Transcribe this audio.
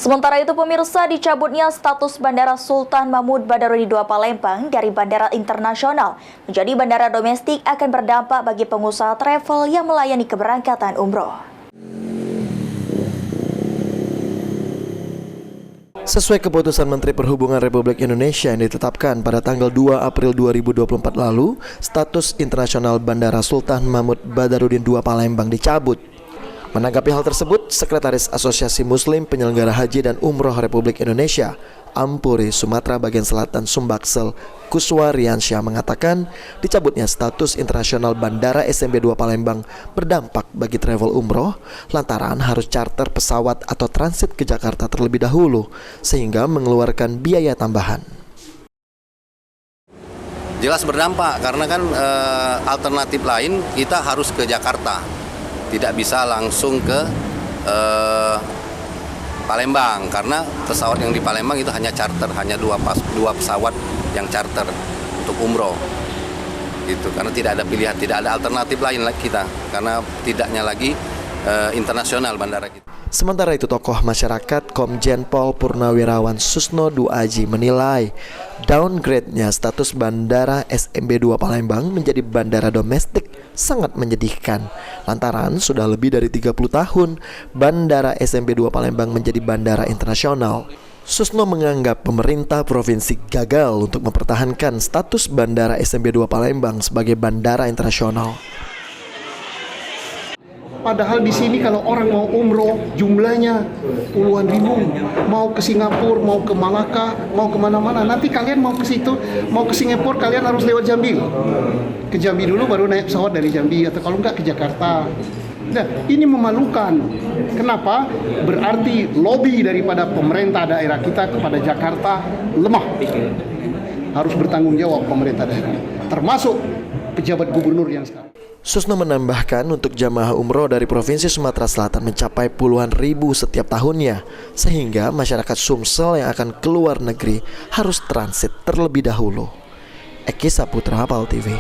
Sementara itu pemirsa, dicabutnya status Bandara Sultan Mahmud Badarudin II Palembang dari bandara internasional menjadi bandara domestik akan berdampak bagi pengusaha travel yang melayani keberangkatan umroh. Sesuai keputusan Menteri Perhubungan Republik Indonesia yang ditetapkan pada tanggal 2 April 2024 lalu, status internasional Bandara Sultan Mahmud Badarudin II Palembang dicabut. Menanggapi hal tersebut, Sekretaris Asosiasi Muslim Penyelenggara Haji dan Umroh Republik Indonesia, Ampuri Sumatera Bagian Selatan Sumbaksel, Kuswariansyah mengatakan dicabutnya status internasional Bandara SMB 2 Palembang berdampak bagi travel umroh lantaran harus charter pesawat atau transit ke Jakarta terlebih dahulu sehingga mengeluarkan biaya tambahan. Jelas berdampak karena kan alternatif lain kita harus ke Jakarta, tidak bisa langsung ke Palembang karena pesawat yang di Palembang itu hanya charter, hanya dua pesawat yang charter untuk umroh gitu, karena tidak ada pilihan, tidak ada alternatif lain lagi kita karena tidaknya lagi internasional bandara kita. Sementara itu, tokoh masyarakat Komjen Pol Purnawirawan Susno Duaji menilai downgrade-nya status Bandara SMB 2 Palembang menjadi bandara domestik sangat menyedihkan. Lantaran sudah lebih dari 30 tahun Bandara SMB 2 Palembang menjadi bandara internasional. Susno menganggap pemerintah provinsi gagal untuk mempertahankan status Bandara SMB 2 Palembang sebagai bandara internasional. Padahal di sini kalau orang mau umroh jumlahnya puluhan ribu, mau ke Singapura, mau ke Malaka, mau kemana-mana. Nanti kalian mau ke situ, mau ke Singapura kalian harus lewat Jambi. Ke Jambi dulu baru naik pesawat dari Jambi atau kalau enggak ke Jakarta. Nah, ini memalukan. Kenapa? Berarti lobby daripada pemerintah daerah kita kepada Jakarta lemah. Harus bertanggung jawab pemerintah daerah, termasuk pejabat gubernur yang sekarang. Susno menambahkan untuk jamaah umroh dari Provinsi Sumatera Selatan mencapai puluhan ribu setiap tahunnya, sehingga masyarakat Sumsel yang akan keluar negeri harus transit terlebih dahulu. Eki Saputra, PAL TV.